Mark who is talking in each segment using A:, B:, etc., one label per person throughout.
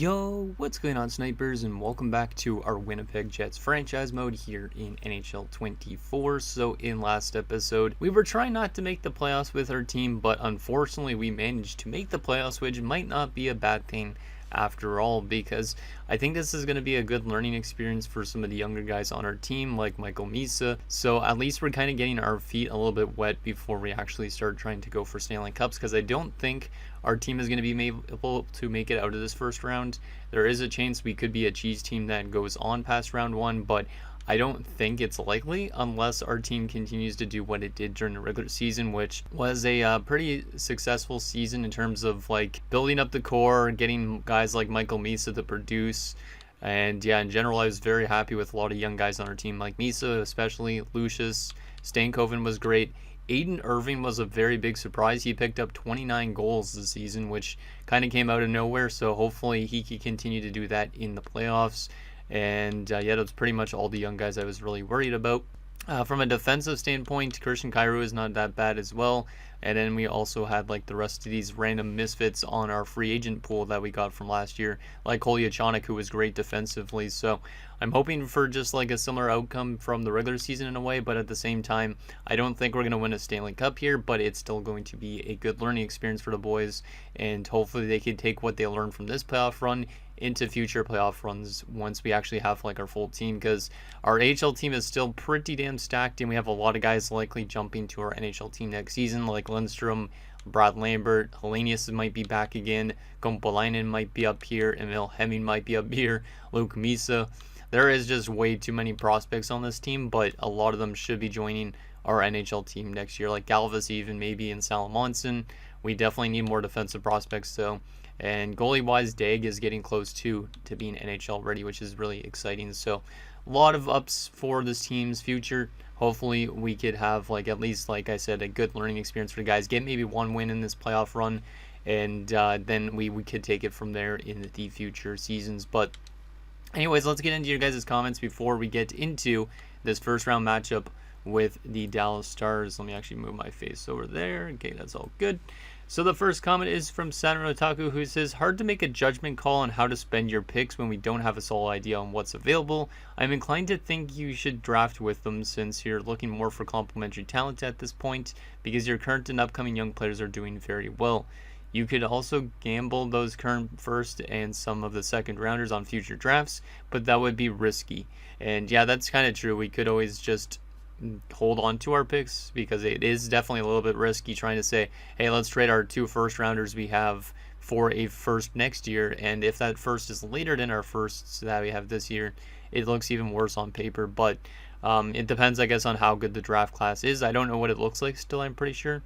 A: Yo, what's going on, snipers, and welcome back to our Winnipeg Jets franchise mode here in NHL 24. So in last episode, we were trying not to make the playoffs with our team, but unfortunately we managed to make the playoffs, which might not be a bad thing after all, because I think this is going to be a good learning experience for some of the younger guys on our team, like Michael Misa. So at least we're kind of getting our feet a little bit wet before we actually start trying to go for Stanley Cups, because I don't think our team is going to be able to make it out of this first round. There is a chance we could be a cheese team that goes on past round one, but I don't think it's likely unless our team continues to do what it did during the regular season, which was a pretty successful season in terms of like building up the core, getting guys like Michael Misa to produce. And yeah, in general, I was very happy with a lot of young guys on our team, like Misa, especially Lucius. Stankoven was great. Aiden Irving was a very big surprise. He picked up 29 goals this season, which kind of came out of nowhere. So hopefully he can continue to do that in the playoffs. And yeah, that's pretty much all the young guys I was really worried about. From a defensive standpoint, Christian Kyrou is not that bad as well. And then we also had like the rest of these random misfits on our free agent pool that we got from last year, like Kolyachanik, who was great defensively. So I'm hoping for just like a similar outcome from the regular season in a way, but at the same time, I don't think we're going to win a Stanley Cup here, but it's still going to be a good learning experience for the boys, and hopefully they can take what they learned from this playoff run into future playoff runs once we actually have like our full team, because our AHL team is still pretty damn stacked, and we have a lot of guys likely jumping to our NHL team next season, like Lindstrom, Brad Lambert, Hellenius might be back again, Kompalainen might be up here, Emil Hemming might be up here, Luke Misa. There is just way too many prospects on this team, but a lot of them should be joining our NHL team next year, like Galvis even maybe, and Salamonson. We definitely need more defensive prospects though. And goalie-wise, Dag is getting close to being NHL ready, which is really exciting. So a lot of ups for this team's future. Hopefully we could have, like, at least, like I said, a good learning experience for the guys. Get maybe one win in this playoff run, and then we could take it from there in the future seasons. But anyways, let's get into your guys' comments before we get into this first round matchup with the Dallas Stars. Let me actually move my face over there. Okay, that's all good. So the first comment is from Saturn Otaku, who says, hard to make a judgment call on how to spend your picks when we don't have a solid idea on what's available. I'm inclined to think you should draft with them since you're looking more for complementary talent at this point, because your current and upcoming young players are doing very well. You could also gamble those current first and some of the second rounders on future drafts, but that would be risky. And yeah, that's kind of true. We could always just hold on to our picks, because it is definitely a little bit risky trying to say, hey, let's trade our 2 first rounders we have for a first next year, and if that first is later than our firsts that we have this year, it looks even worse on paper. But it depends, I guess, on how good the draft class is. I don't know what it looks like still, I'm pretty sure.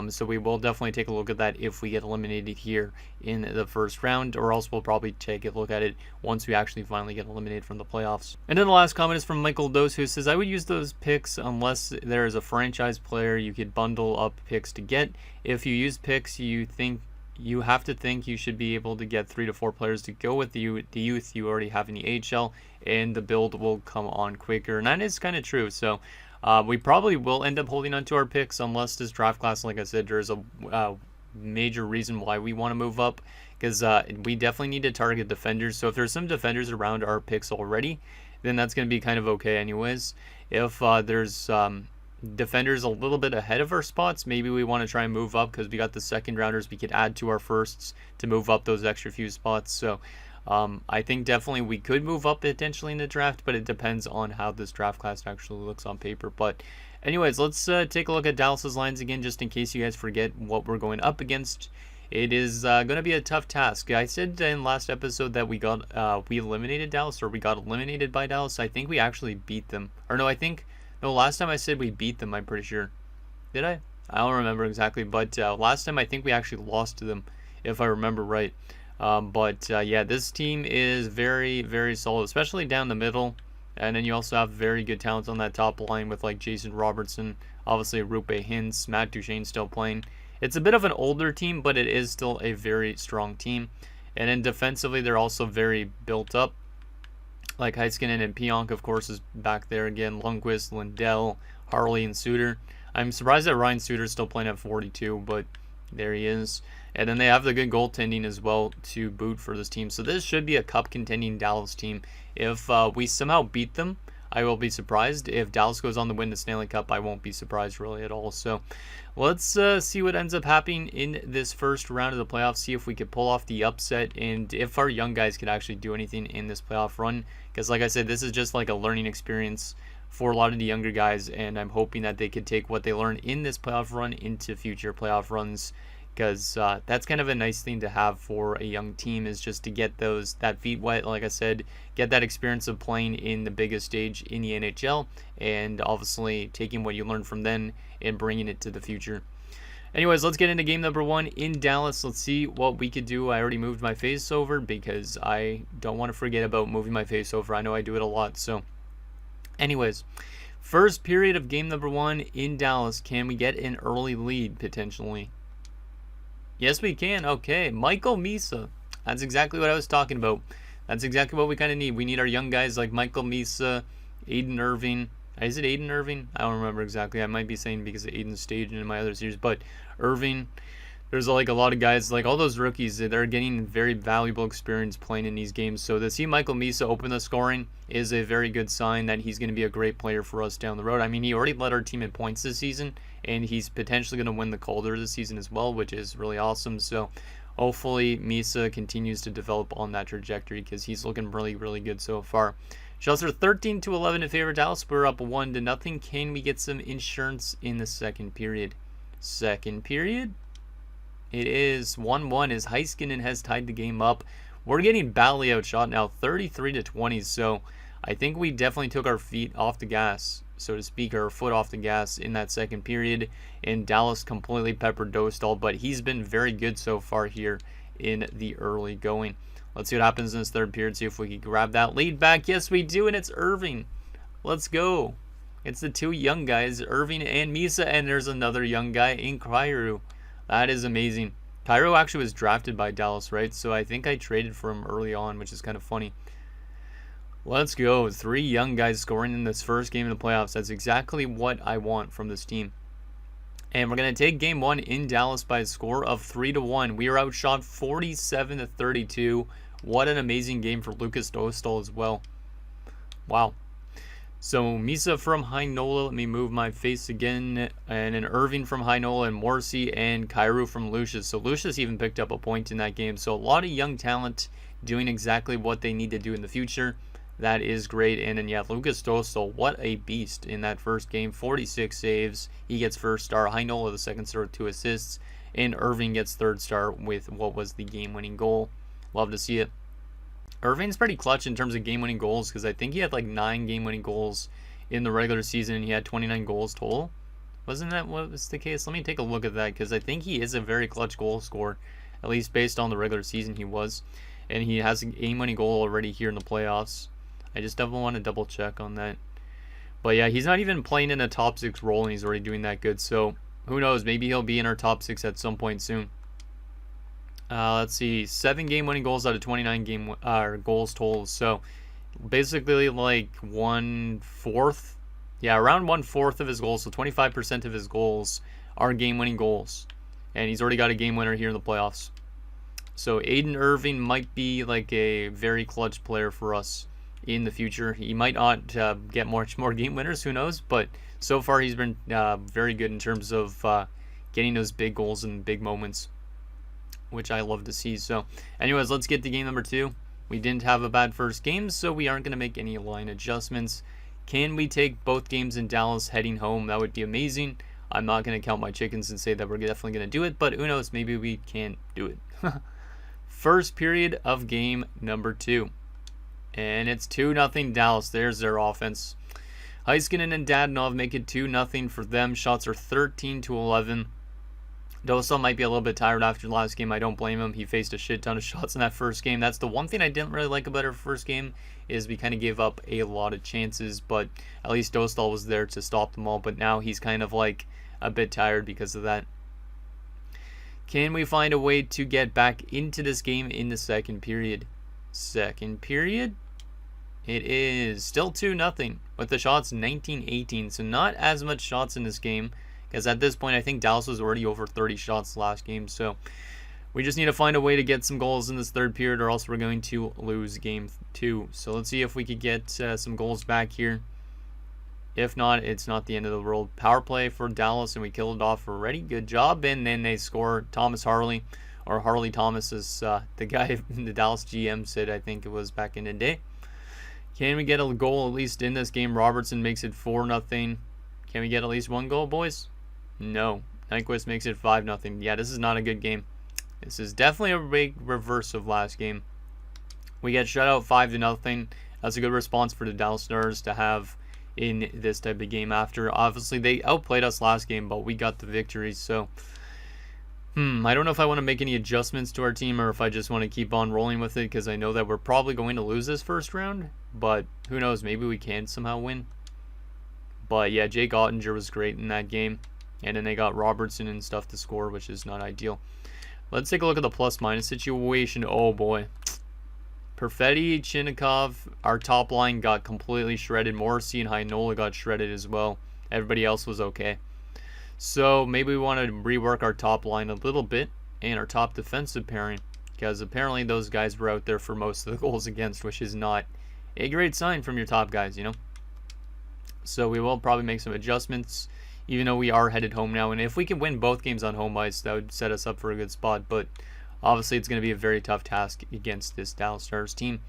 A: So we will definitely take a look at that if we get eliminated here in the first round, or else we'll probably take a look at it once we actually finally get eliminated from the playoffs. And then the last comment is from Michael Dose, who says, I would use those picks unless there is a franchise player you could bundle up picks to get. If you use picks, you have to think you should be able to get 3 to 4 players to go with the youth you already have in the AHL, and the build will come on quicker. And that is kind of true. So we probably will end up holding on to our picks unless this draft class, like I said, there's a major reason why we want to move up, because we definitely need to target defenders. So if there's some defenders around our picks already, then that's going to be kind of okay anyways. If there's defenders a little bit ahead of our spots, maybe we want to try and move up, because we got the second rounders we could add to our firsts to move up those extra few spots. So I think definitely we could move up potentially in the draft, but it depends on how this draft class actually looks on paper. But anyways, let's take a look at Dallas's lines again, just in case you guys forget what we're going up against. It is going to be a tough task. I said in last episode that we eliminated Dallas, or we got eliminated by Dallas. I think we actually beat them, or no, last time I said we beat them, I'm pretty sure. Did I? I don't remember exactly, but last time I think we actually lost to them, if I remember right. Yeah, this team is very, very solid, especially down the middle. And then you also have very good talent on that top line with like Jason Robertson, obviously Rupe Hintz, Matt Duchene still playing. It's a bit of an older team, but it is still a very strong team. And then defensively, they're also very built up. Like Heiskanen and Pionk, of course, is back there again. Lundqvist, Lindell, Harley, and Suter. I'm surprised that Ryan Suter's still playing at 42, but There he is. And then they have the good goaltending as well to boot for this team. So this should be a cup contending Dallas team. If we somehow beat them, I will be surprised. If Dallas goes on to win the Stanley Cup, I won't be surprised really at all. So let's see what ends up happening in this first round of the playoffs. See if we could pull off the upset and if our young guys could actually do anything in this playoff run. Because like I said, this is just like a learning experience for a lot of the younger guys. And I'm hoping that they could take what they learned in this playoff run into future playoff runs. Because that's kind of a nice thing to have for a young team, is just to get that feet wet, like I said, get that experience of playing in the biggest stage in the NHL, and obviously taking what you learned from then and bringing it to the future. Anyways, let's get into game number 1 in Dallas. Let's see what we could do. I already moved my face over because I don't want to forget about moving my face over. I know I do it a lot. So anyways, first period of game number 1 in Dallas. Can we get an early lead potentially? Yes, we can. Okay, Michael Misa. That's exactly what I was talking about. That's exactly what we kind of need. We need our young guys like Michael Misa, Aiden Irving. Is it Aiden Irving? I don't remember exactly. I might be saying because of Aiden's stage in my other series, but Irving. There's like a lot of guys, like all those rookies, they're getting very valuable experience playing in these games. So to see Michael Misa open the scoring is a very good sign that he's going to be a great player for us down the road. I mean, he already led our team in points this season, and he's potentially going to win the Calder this season as well, which is really awesome. So hopefully Misa continues to develop on that trajectory because he's looking really, really good so far. Shots are 13-11 in favor of Dallas. We're up 1-0. Can we get some insurance in the second period? Second period? It is 1-1 as Heiskanen has tied the game up. We're getting badly outshot now, 33-20. So I think we definitely took our feet off the gas, so to speak, our foot off the gas in that second period. And Dallas completely peppered Dostal, but he's been very good so far here in the early going. Let's see what happens in this third period, see if we can grab that lead back. Yes, we do, and it's Irving. Let's go. It's the two young guys, Irving and Misa, and there's another young guy in Kyrou. That is amazing. Kyrou actually was drafted by Dallas, right? So I think I traded for him early on, which is kind of funny. Let's go. 3 young guys scoring in this first game of the playoffs. That's exactly what I want from this team. And we're going to take game 1 in Dallas by a score of 3-1. We are outshot 47-32. What an amazing game for Lucas Dostal as well. Wow. So Misa from Heinola, let me move my face again, and then Irving from Heinola, and Morrissey and Kyrou from Lucius. So Lucius even picked up a point in that game. So a lot of young talent doing exactly what they need to do in the future. That is great. And then yeah, Lucas Dostal, what a beast in that first game. 46 saves. He gets first star. Heinola the second star with 2 assists. And Irving gets third star with what was the game-winning goal. Love to see it. Irving's pretty clutch in terms of game-winning goals because I think he had like 9 game-winning goals in the regular season and he had 29 goals total. Wasn't that what was the case? Let me take a look at that because I think he is a very clutch goal scorer, at least based on the regular season he was. And he has a game-winning goal already here in the playoffs. I just definitely want to double check on that. But yeah, he's not even playing in a top 6 role and he's already doing that good. So who knows? Maybe he'll be in our top 6 at some point soon. Let's see, 7 game-winning goals out of 29 goals total. So basically like 1/4. Yeah, around 1/4 of his goals. So 25% of his goals are game-winning goals. And he's already got a game winner here in the playoffs. So Aiden Irving might be like a very clutch player for us in the future. He might not get much more game winners, who knows, but so far he's been very good in terms of getting those big goals in big moments, which I love to see. So anyways, let's get to game number 2. We didn't have a bad first game, so we aren't going to make any line adjustments. Can we take both games in Dallas heading home? That would be amazing. I'm not going to count my chickens and say that we're definitely going to do it, but who knows, maybe we can't do it. First period of game number 2. And it's 2-0 Dallas. There's their offense. Heiskanen and Dadonov make it 2-0 for them. Shots are 13-11. Dostal might be a little bit tired after the last game. I don't blame him. He faced a shit ton of shots in that first game. That's the one thing I didn't really like about our first game, is we kind of gave up a lot of chances, but at least Dostal was there to stop them all. But now he's kind of like a bit tired because of that. Can we find a way to get back into this game in the second period? Second period? It is still 2-0 with the shots 19-18. So not as much shots in this game. Because at this point, I think Dallas was already over 30 shots last game. So we just need to find a way to get some goals in this third period, or else we're going to lose game 2. So let's see if we could get some goals back here. If not, it's not the end of the world. Power play for Dallas, and we killed it off already. Good job. And then they score. Thomas Harley, or Harley Thomas, is the guy the Dallas GM said, I think it was back in the day. Can we get a goal at least in this game? Robertson makes it 4-0. Can we get at least one goal, boys? No. Nyquist makes it 5-0. Yeah, this is not a good game. This is definitely a big reverse of last game. We get shut out 5-0. That's a good response for the Dallas Stars to have in this type of game after. Obviously, they outplayed us last game, but we got the victory. So, I don't know if I want to make any adjustments to our team or if I just want to keep on rolling with it, because I know that we're probably going to lose this first round. But who knows? Maybe we can somehow win. But yeah, Jake Ottinger was great in that game. And then they got Robertson and stuff to score, which is not ideal. Let's take a look at the plus-minus situation. Oh, boy. Perfetti, Chinnikov, our top line got completely shredded. Morrissey and Heinola got shredded as well. Everybody else was okay. So maybe we want to rework our top line a little bit and our top defensive pairing, because apparently those guys were out there for most of the goals against, which is not a great sign from your top guys, you know. So we will probably make some adjustments, even though we are headed home now. And if we can win both games on home ice, that would set us up for a good spot. But obviously, it's going to be a very tough task against this Dallas Stars team.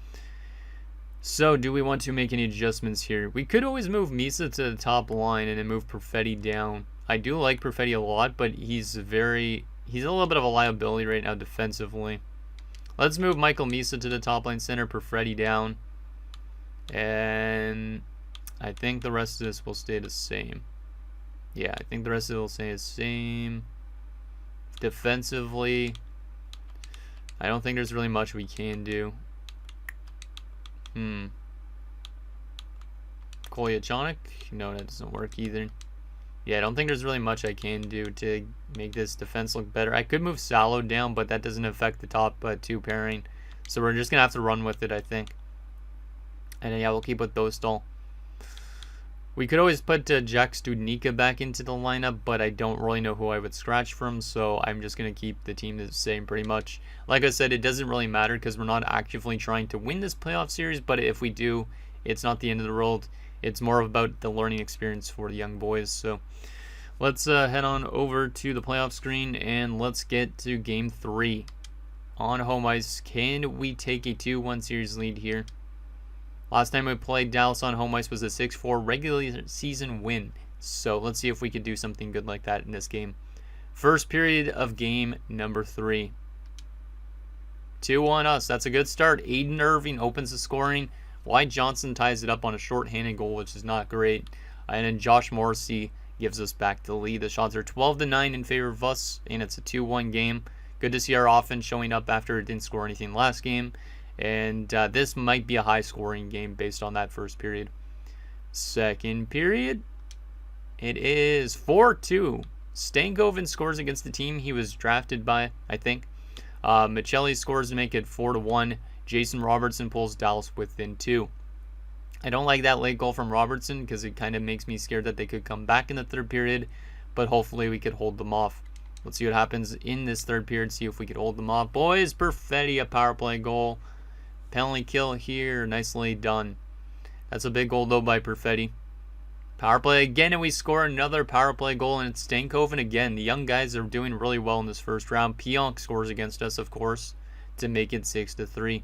A: So, do we want to make any adjustments here? We could always move Misa to the top line and then move Perfetti down. I do like Perfetti a lot, but he's a little bit of a liability right now defensively. Let's move Michael Misa to the top line center, Perfetti down. And I think the rest of this will stay the same. Yeah, I think the rest of it will stay the same. Defensively, I don't think there's really much we can do. Kolyachonic? No, that doesn't work either. Yeah, I don't think there's really much I can do to make this defense look better. I could move Salo down, but that doesn't affect the top 2 pairing. So we're just going to have to run with it, I think. And then, yeah, we'll keep with Dostal. We could always put Jack Studnicka back into the lineup, but I don't really know who I would scratch from, so I'm just going to keep the team the same pretty much. Like I said, it doesn't really matter because we're not actively trying to win this playoff series, but if we do, it's not the end of the world. It's more about the learning experience for the young boys. So let's head on over to the playoff screen, and let's get to Game 3. On home ice, can we take a 2-1 series lead here? Last time we played Dallas on home ice was a 6-4 regular season win. So let's see if we could do something good like that in this game. First period of game number 3. 2-1 us. That's a good start. Aiden Irving opens the scoring. Wyatt Johnson ties it up on a short-handed goal, which is not great. And then Josh Morrissey gives us back the lead. The shots are 12-9 in favor of us, and it's a 2-1 game. Good to see our offense showing up after it didn't score anything last game. And this might be a high-scoring game based on that first period. Second period, it is 4-2. Stankoven scores against the team he was drafted by, I think. Michelli scores to make it 4-1. Jason Robertson pulls Dallas within 2. I don't like that late goal from Robertson because it kind of makes me scared that they could come back in the third period, but hopefully we could hold them off. Let's see what happens in this third period, see if we could hold them off. Boys, Perfetti, a power play goal. Penalty kill here, nicely done. That's a big goal though by Perfetti. Power play again, and we score another power play goal, and it's Stankoven again. The young guys are doing really well in this first round. Pionk scores against us, of course, to make it 6-3.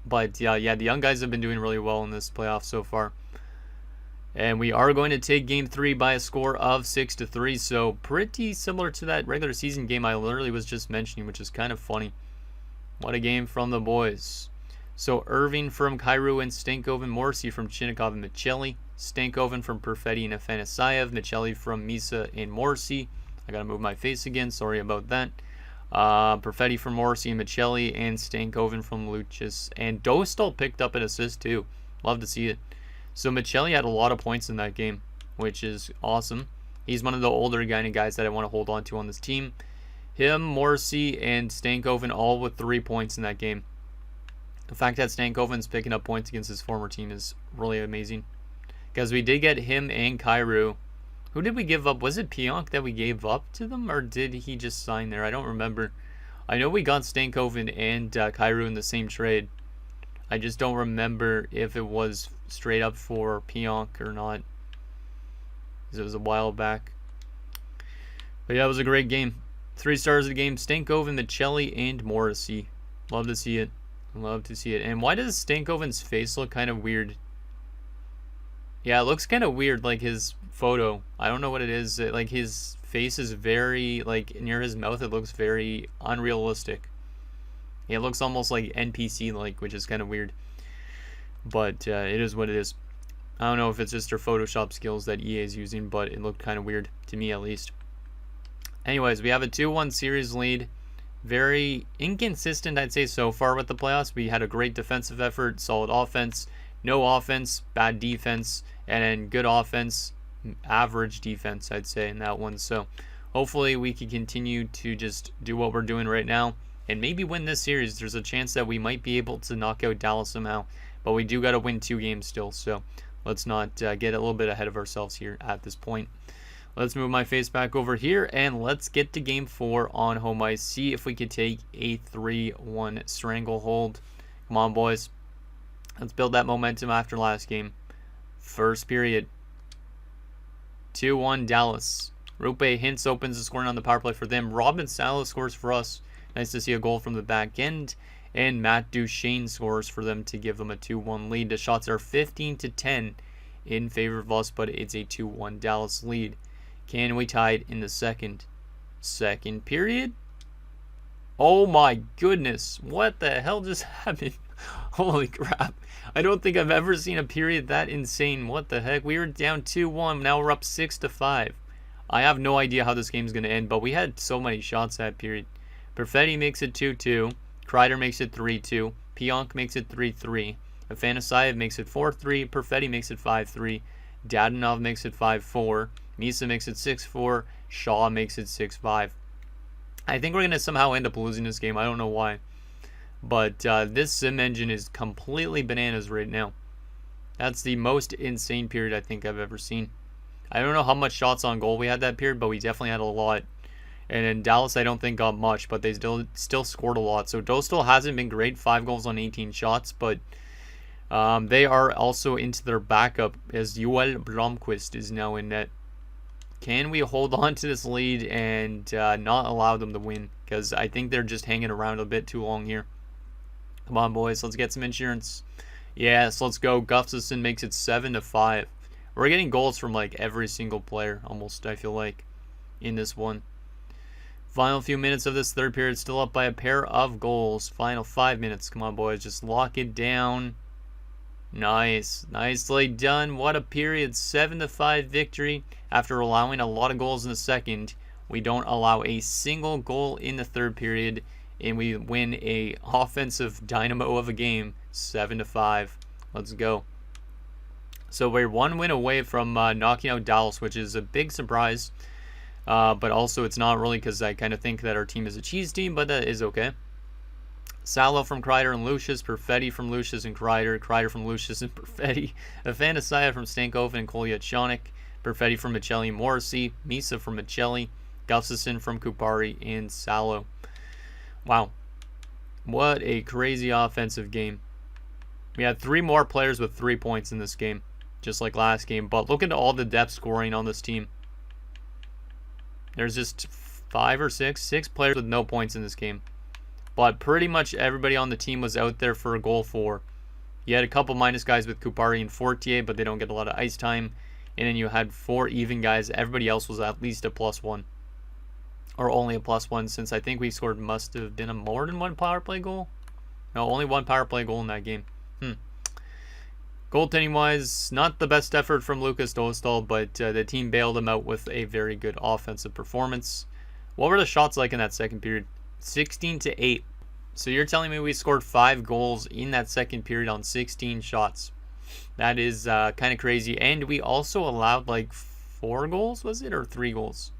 A: But yeah, the young guys have been doing really well in this playoff so far. And we are going to take Game 3 by a score of 6-3, so pretty similar to that regular season game I literally was just mentioning, which is kind of funny. What a game from the boys. So Irving from Kyrou and Stankoven, Morrissey from Chinnikov and Michelli, Stankoven from Perfetti and Afanasayev, Michelli from Misa and Morrissey. I gotta move my face again, sorry about that. Perfetti from Morrissey and Michelli, and Stankoven from Lucius. And Dostal picked up an assist too. Love to see it. So Michelli had a lot of points in that game, which is awesome. He's one of the older kind of guys that I want to hold on to on this team. Him, Morrissey, and Stankoven all with 3 points in that game. The fact that Stankoven's picking up points against his former team is really amazing. Because we did get him and Kyrou Who did we give up? Was it Pionk that we gave up to them, or did he just sign there? I don't remember. I know we got Stankoven and Kyrou in the same trade. I just don't remember if it was straight up for Pionk or not, because it was a while back. But yeah, it was a great game. 3 stars of the game: Stankoven, Michelli, and Morrissey. Love to see it. Love to see it. And why does Stankoven's face look kind of weird? Yeah, it looks kind of weird, like his photo. I don't know what it is. Like his face is very, like near his mouth, it looks very unrealistic. It looks almost like NPC-like, which is kind of weird. But it is what it is. I don't know if it's just their Photoshop skills that EA is using, but it looked kind of weird, to me at least. Anyways, we have a 2-1 series lead. Very inconsistent, I'd say, so far with the playoffs. We had a great defensive effort, solid offense, no offense, bad defense, and then good offense, average defense, I'd say, in that one. So hopefully we can continue to just do what we're doing right now and maybe win this series. There's a chance that we might be able to knock out Dallas somehow, but we do got to win 2 games still. So let's not get a little bit ahead of ourselves here at this point. Let's move my face back over here, and let's get to Game 4 on home ice. See if we could take a 3-1 stranglehold. Come on, boys. Let's build that momentum after last game. First period. 2-1 Dallas. Rupe Hintz opens the scoring on the power play for them. Robin Salo scores for us. Nice to see a goal from the back end. And Matt Duchesne scores for them to give them a 2-1 lead. The shots are 15-10 in favor of us, but it's a 2-1 Dallas lead. Can we tie it in the second period? Oh my goodness. What the hell just happened? Holy crap. I don't think I've ever seen a period that insane. What the heck? We were down 2-1. Now we're up 6-5. I have no idea how this game's going to end, but we had so many shots that period. Perfetti makes it 2-2. Kreider makes it 3-2. Pionk makes it 3-3. Afanasayev makes it 4-3. Perfetti makes it 5-3. Dadonov makes it 5-4. Misa makes it 6-4. Shaw makes it 6-5. I think we're going to somehow end up losing this game. I don't know why. But this sim engine is completely bananas right now. That's the most insane period I think I've ever seen. I don't know how much shots on goal we had that period, but we definitely had a lot. And in Dallas, I don't think got much, but they still scored a lot. So Dostal hasn't been great, 5 goals on 18 shots, but they are also into their backup as Joel Blomqvist is now in net. Can we hold on to this lead and not allow them to win? Because I think they're just hanging around a bit too long here. Come on, boys. Let's get some insurance. Yes, let's go. Gustafsson makes it 7-5. We're getting goals from like every single player, almost, I feel like, in this one. Final few minutes of this third period, still up by a pair of goals. Final 5 minutes. Come on, boys. Just lock it down. Nice. Nicely done. What a period. 7-5 victory. After allowing a lot of goals in the second, we don't allow a single goal in the third period, and we win a offensive dynamo of a game, 7-5. Let's go. So we're 1 win away from knocking out Dallas, which is a big surprise. But also it's not really, because I kind of think that our team is a cheese team, but that is okay. Salo from Kreider and Lucius, Perfetti from Lucius and Kreider, Kreider from Lucius and Perfetti, Afanasayev from Stankoven and Kolyachonic, Perfetti from Michelli and Morrissey, Misa from Michelli, Gustafsson from Kupari, and Salo. Wow. What a crazy offensive game. We had 3 more players with 3 points in this game, just like last game. But look at all the depth scoring on this team. There's just 5 or 6 players with no points in this game. But pretty much everybody on the team was out there for a goal for. You had a couple minus guys with Kupari and Fortier, but they don't get a lot of ice time. And then you had 4 even guys. Everybody else was at least a +1. Or only a +1, since I think we scored must have been a more than 1 power play goal. No, only 1 power play goal in that game. Goaltending wise, not the best effort from Lucas Dostal, but the team bailed him out with a very good offensive performance. What were the shots like in that second period? 16-8. So you're telling me we scored 5 goals in that second period on 16 shots. That is kind of crazy. And we also allowed like 4 goals, was it? Or 3 goals?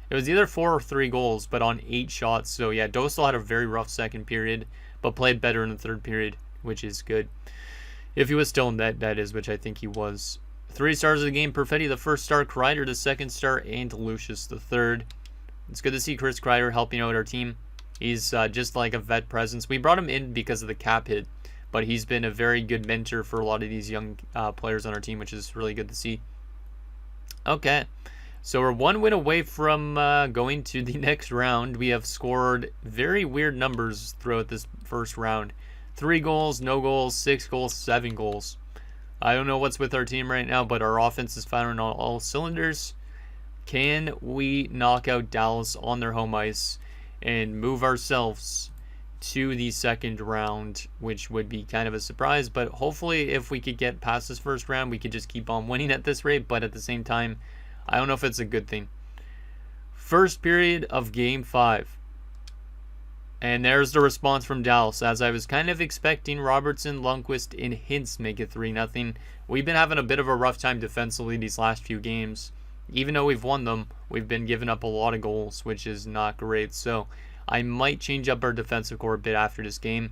A: It was either 4 or 3 goals, but on 8 shots. So yeah, Dostal had a very rough second period, but played better in the third period, which is good. If he was still in that is, which I think he was. 3 stars of the game, Perfetti the first star, Kreider the second star, and Lucius the third. It's good to see Chris Kreider helping out our team. He's just like a vet presence. We brought him in because of the cap hit, but he's been a very good mentor for a lot of these young players on our team, which is really good to see. Okay, so we're 1 win away from going to the next round. We have scored very weird numbers throughout this first round. 3 goals, no goals, 6 goals, 7 goals. I don't know what's with our team right now, but our offense is firing on all cylinders. Can we knock out Dallas on their home ice and move ourselves to the second round, which would be kind of a surprise, but hopefully if we could get past this first round, we could just keep on winning at this rate, but at the same time, I don't know if it's a good thing. First period of Game 5. And there's the response from Dallas. As I was kind of expecting, Robertson, Lundqvist, and Hintz make it 3-0. We've been having a bit of a rough time defensively these last few games. Even though we've won them, we've been giving up a lot of goals, which is not great. So I might change up our defensive core a bit after this game,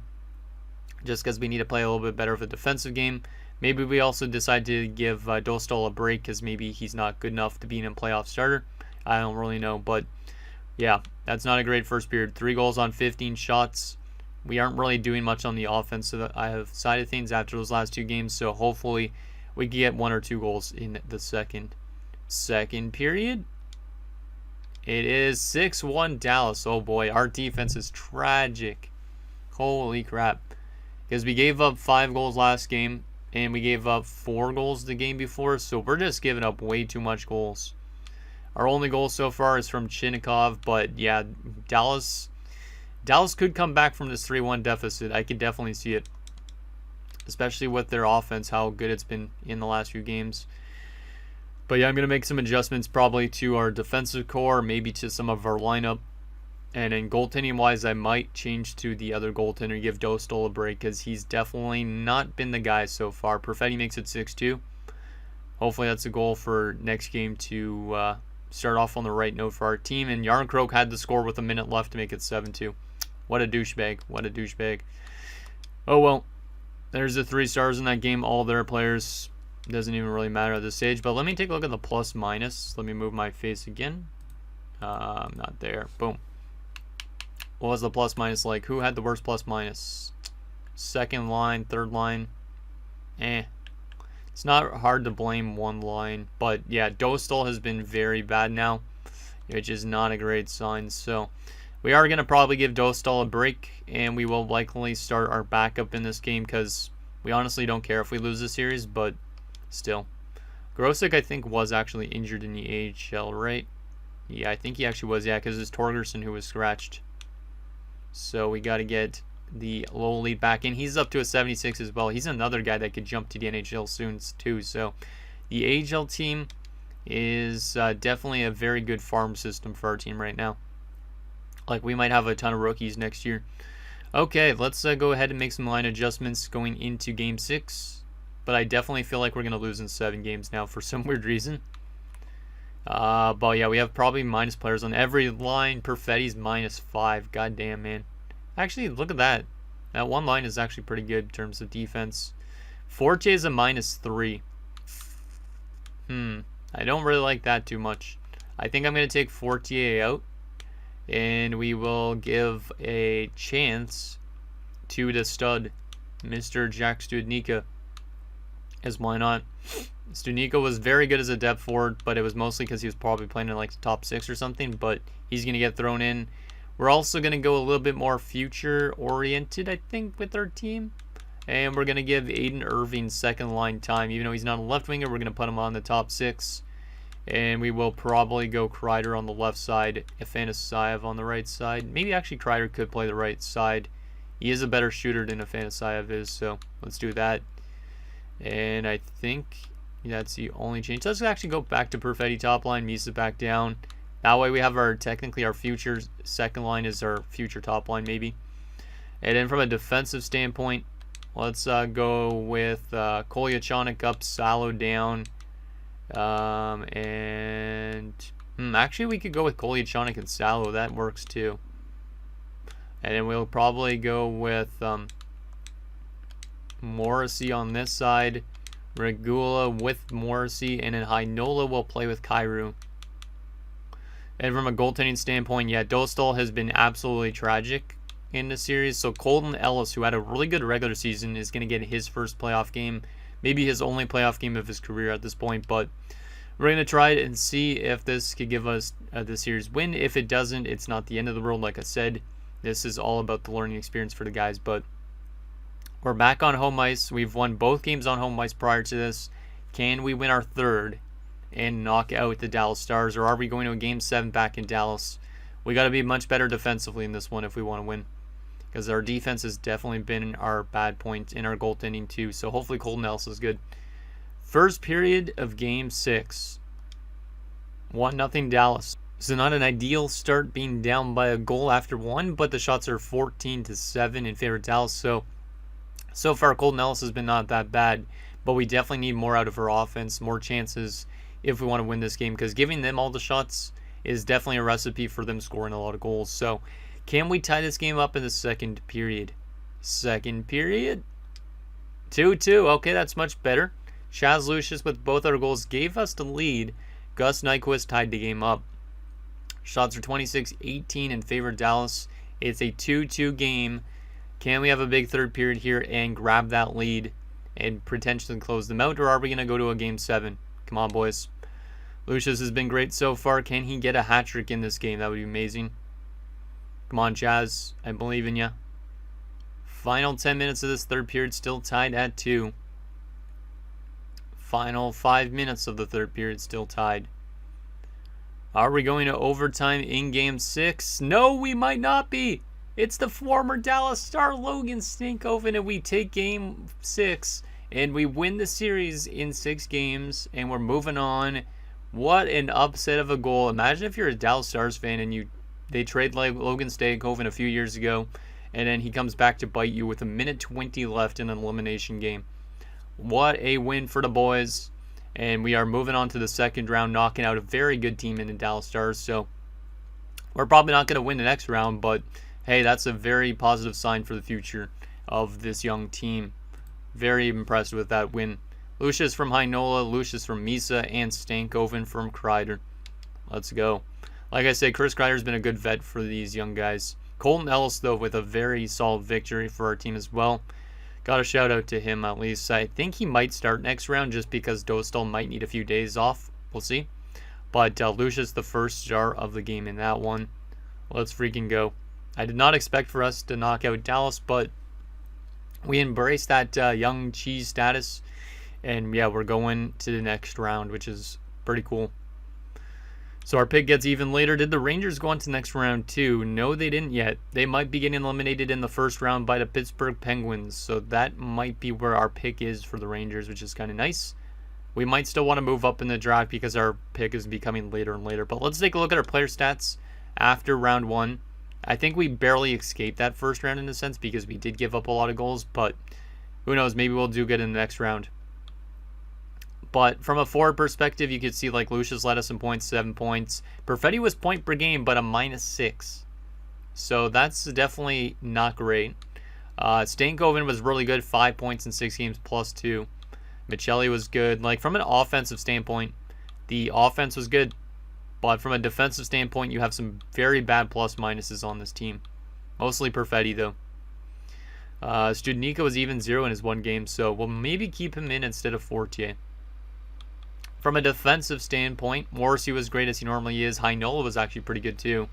A: just because we need to play a little bit better of a defensive game. Maybe we also decide to give Dostal a break because maybe he's not good enough to be a playoff starter. I don't really know, but yeah, that's not a great first period. 3 goals on 15 shots. We aren't really doing much on the offensive side of things after those last 2 games, so hopefully we can get 1 or 2 goals in the second period. It is 6-1 Dallas. Oh boy, our defense is tragic. Holy crap. Because we gave up 5 goals last game, and we gave up 4 goals the game before, so we're just giving up way too much goals. Our only goal so far is from Chinnikov, but yeah, Dallas could come back from this 3-1 deficit. I could definitely see it, especially with their offense, how good it's been in the last few games. But yeah, I'm going to make some adjustments probably to our defensive core, maybe to some of our lineup. And then goaltending-wise, I might change to the other goaltender, give Dostal a break, because he's definitely not been the guy so far. Perfetti makes it 6-2. Hopefully that's a goal for next game to start off on the right note for our team. And Yarncroke had the score with a minute left to make it 7-2. What a douchebag. What a douchebag. Oh well. There's the 3 stars in that game. All their players. Doesn't even really matter at this stage. But let me take a look at the plus minus. Let me move my face again. Not there. Boom. What was the plus minus like? Who had the worst plus minus? Second line, third line. It's not hard to blame one line. But yeah, Dostal has been very bad now, which is not a great sign. So we are going to probably give Dostal a break, and we will likely start our backup in this game because we honestly don't care if we lose the series, but still. Grosek, I think, was actually injured in the AHL, right? Yeah, I think he actually was, yeah, because it's Torgerson who was scratched. So we got to get the low lead back in. He's up to a 76 as well. He's another guy that could jump to the NHL soon, too. So the AHL team is definitely a very good farm system for our team right now. Like, we might have a ton of rookies next year. Okay, let's go ahead and make some line adjustments going into Game 6. But I definitely feel like we're going to lose in 7 games now for some weird reason. But yeah, we have probably minus players on every line. Perfetti's -5. God damn, man. Actually, look at that. That one line is actually pretty good in terms of defense. Forte is a -3. I don't really like that too much. I think I'm going to take Fortier out. And we will give a chance to the stud, Mr. Jack Studnicka. As why not? Studnicka was very good as a depth forward, but it was mostly because he was probably playing in like the top 6 or something, but he's going to get thrown in. We're also going to go a little bit more future-oriented, I think, with our team. And we're going to give Aiden Irving second line time. Even though he's not a left winger, we're going to put him on the top 6. And we will probably go Kreider on the left side, Afanasyev on the right side. Maybe actually Kreider could play the right side. He is a better shooter than Afanasyev is, so let's do that. And I think that's the only change. Let's actually go back to Perfetti top line, Misa back down. That way we have technically our future second line is our future top line maybe. And then from a defensive standpoint, let's go with Kolyachanik up, Salo down. Actually we could go with Kolyachanik and Salo. That works too. And then we'll probably go with Morrissey on this side Regula with Morrissey, and then Heinola will play with Kyrou. And from a goaltending standpoint, yeah, Dostal has been absolutely tragic in the series. So Colton Ellis, who had a really good regular season, is going to get his first playoff game. Maybe his only playoff game of his career at this point. But we're going to try it and see if this could give us the series win. If it doesn't, it's not the end of the world. Like I said, this is all about the learning experience for the guys. But we're back on home ice. We've won both games on home ice prior to this. Can we win our third and knock out the Dallas Stars? Or are we going to a Game 7 back in Dallas? We got to be much better defensively in this one if we want to win. Because our defense has definitely been our bad point in our goaltending too. So hopefully Colton Ellis is good. First period of Game 6. 1-0 Dallas. So not an ideal start being down by a goal after one, but the shots are 14-7 in favor of Dallas. So far Colton Ellis has been not that bad, but we definitely need more out of our offense, more chances if we want to win this game, because giving them all the shots is definitely a recipe for them scoring a lot of goals. So can we tie this game up in the second period? Second period? 2-2. Okay, that's much better. Chaz Lucius with both our goals gave us the lead. Gus Nyquist tied the game up. Shots are 26-18 in favor of Dallas. It's a 2-2 game. Can we have a big third period here and grab that lead and potentially close them out, or are we going to go to a Game 7? Come on, boys. Lucius has been great so far. Can he get a hat trick in this game? That would be amazing. Come on, Chaz. I believe in you. Final 10 minutes of this third period, still tied at 2. Final 5 minutes of the third period, still tied. Are we going to overtime in Game 6? No, we might not be. It's the former Dallas Star Logan Stankoven, and we take Game 6, and we win the series in 6 games, and we're moving on. What an upset of a goal. Imagine if you're a Dallas Stars fan and they trade like Logan Stankoven a few years ago, and then he comes back to bite you with 1:20 left in an elimination game. What a win for the boys. And we are moving on to the second round, knocking out a very good team in the Dallas Stars. So we're probably not going to win the next round, but hey, that's a very positive sign for the future of this young team. Very impressed with that win. Lucius from Heinola, Lucius from Misa, and Stankoven from Kreider. Let's go. Like I said, Chris Kreider's been a good vet for these young guys. Colton Ellis, though, with a very solid victory for our team as well. Got a shout out to him at least. I think he might start next round just because Dostal might need a few days off. We'll see. But Lucius, the first star of the game in that one. Let's freaking go. I did not expect for us to knock out Dallas, but we embraced that young cheese status. And yeah, we're going to the next round, which is pretty cool. So our pick gets even later. Did the Rangers go on to the next round too? No, they didn't yet. They might be getting eliminated in the first round by the Pittsburgh Penguins. So that might be where our pick is for the Rangers, which is kind of nice. We might still want to move up in the draft because our pick is becoming later and later. But let's take a look at our player stats after round 1. I think we barely escaped that first round in a sense because we did give up a lot of goals. But who knows? Maybe we'll do good in the next round. But from a forward perspective, you could see like Lucius led us in points, 7 points. Perfetti was point per game, but a -6. So that's definitely not great. Stankoven was really good, 5 points in 6 games, +2. Michelli was good. Like from an offensive standpoint, the offense was good. But from a defensive standpoint, you have some very bad plus-minuses on this team. Mostly Perfetti, though. Studnicka was even 0 in his 1 game, so we'll maybe keep him in instead of Fortier. From a defensive standpoint, Morrissey was great as he normally is. Heinola was actually pretty good too.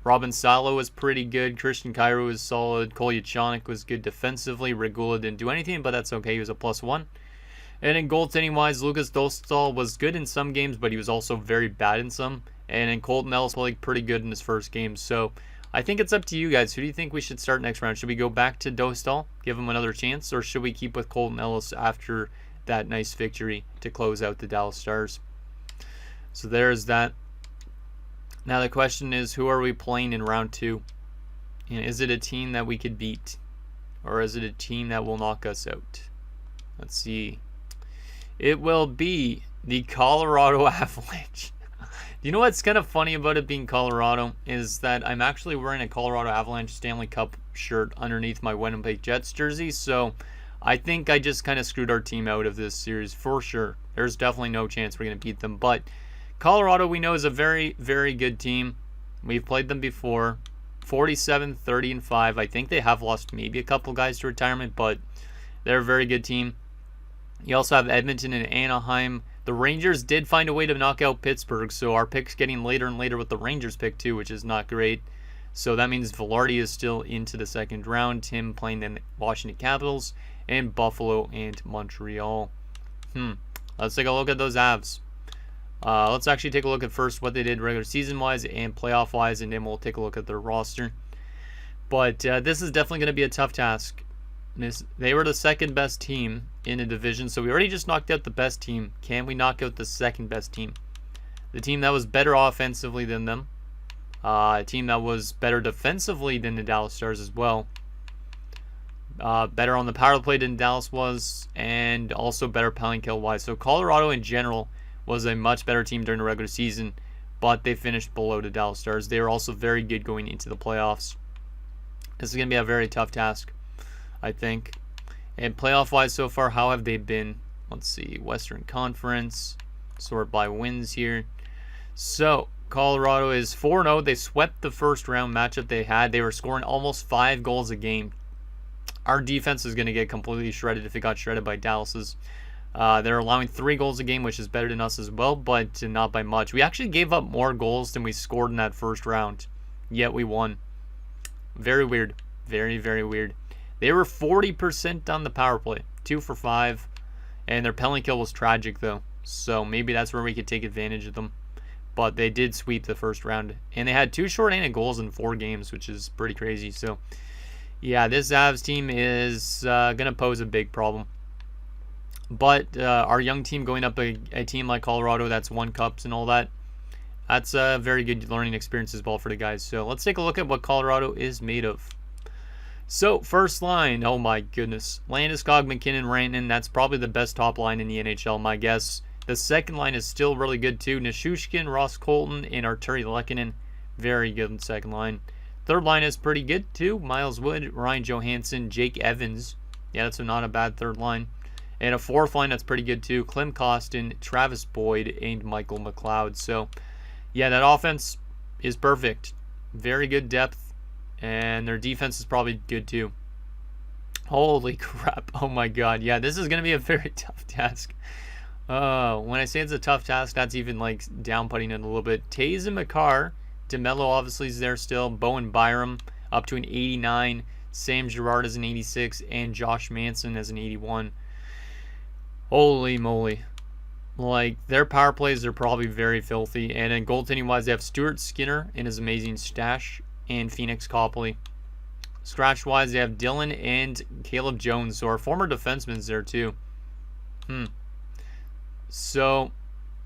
A: Robin Salo was pretty good. Christian Kyrou was solid. Kolyachanik was good defensively. Regula didn't do anything, but that's okay. He was a +1. And in goaltending-wise, Lucas Dostal was good in some games, but he was also very bad in some. And in Colton Ellis played pretty good in his first game. So I think it's up to you guys. Who do you think we should start next round? Should we go back to Dostal, give him another chance, or should we keep with Colton Ellis after that nice victory to close out the Dallas Stars? So there's that. Now the question is, who are we playing in round 2? And is it a team that we could beat? Or is it a team that will knock us out? Let's see. It will be the Colorado Avalanche. You know what's kind of funny about it being Colorado is that I'm actually wearing a Colorado Avalanche Stanley Cup shirt underneath my Winnipeg Jets jersey. So I think I just kind of screwed our team out of this series for sure. There's definitely no chance we're going to beat them. But Colorado, we know, is a very, very good team. We've played them before. 47, 30, and 5. I think they have lost maybe a couple guys to retirement, but they're a very good team. You also have Edmonton and Anaheim. The Rangers did find a way to knock out Pittsburgh, so our pick's getting later and later with the Rangers pick too, which is not great. So that means Velarde is still into the second round. Tim playing the Washington Capitals and Buffalo and Montreal. Let's take a look at those Avs. Let's actually take a look at first what they did regular season-wise and playoff-wise, and then we'll take a look at their roster. But this is definitely going to be a tough task. They were the second best team in a division, so we already just knocked out the best team. Can we knock out the second best team? The team that was better offensively than them. A team that was better defensively than the Dallas Stars as well. Better on the power play than Dallas was, and also better penalty kill-wise. So Colorado in general was a much better team during the regular season, but they finished below the Dallas Stars. They were also very good going into the playoffs. This is going to be a very tough task, I think. And playoff-wise so far, how have they been? Let's see, Western Conference, sort by wins here. So Colorado is 4-0. They swept the first round matchup they had. They were scoring almost 5 goals a game. Our defense is going to get completely shredded if it got shredded by Dallas's. They're allowing 3 goals a game, which is better than us as well, but not by much. We actually gave up more goals than we scored in that first round, yet we won. Very weird. Very, very weird. They were 40% on the power play, 2 for 5, and their penalty kill was tragic, though. So maybe that's where we could take advantage of them. But they did sweep the first round, and they had 2 shorthanded goals in 4 games, which is pretty crazy. So, yeah, this Avs team is going to pose a big problem. But our young team going up a team like Colorado that's won cups and all that, that's a very good learning experience as well for the guys. So let's take a look at what Colorado is made of. So first line, oh my goodness. Landeskog, McKinnon, Rantanen, that's probably the best top line in the NHL, my guess. The second line is still really good too. Nichushkin, Ross Colton, and Arturi Lehkonen, very good in the second line. Third line is pretty good too. Miles Wood, Ryan Johansson, Jake Evans. Yeah, that's not a bad third line. And a fourth line that's pretty good too. Klim Kostin, Travis Boyd, and Michael McLeod. So, yeah, that offense is perfect. Very good depth. And their defense is probably good too. Holy crap. Oh my god. Yeah, this is going to be a very tough task. When I say it's a tough task, that's even like down-putting it a little bit. Taze and Makar. DeMello obviously is there still. Bowen Byram up to an 89. Sam Girard is an 86. And Josh Manson as an 81. Holy moly. Like, their power plays are probably very filthy. And then goaltending-wise, they have Stuart Skinner in his amazing stash and Phoenix Copley. Scratch-wise, they have Dylan and Caleb Jones. So our former defenseman's there, too. So,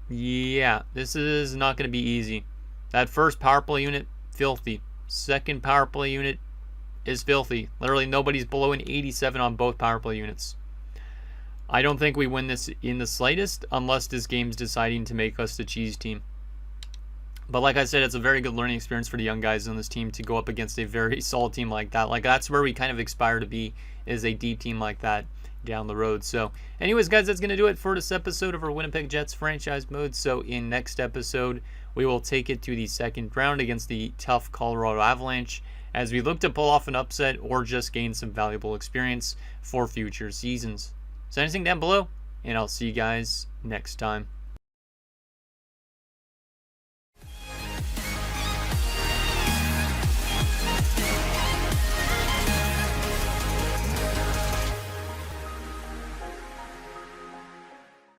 A: yeah, this is not going to be easy. That first power play unit, filthy. Second power play unit is filthy. Literally, nobody's below an 87 on both power play units. I don't think we win this in the slightest unless this game's deciding to make us the cheese team. But like I said, it's a very good learning experience for the young guys on this team to go up against a very solid team like that. Like, that's where we kind of aspire to be, is a deep team like that down the road. So anyways, guys, that's going to do it for this episode of our Winnipeg Jets franchise mode. So in next episode, we will take it to the second round against the tough Colorado Avalanche as we look to pull off an upset or just gain some valuable experience for future seasons. So anything down below, and I'll see you guys next time.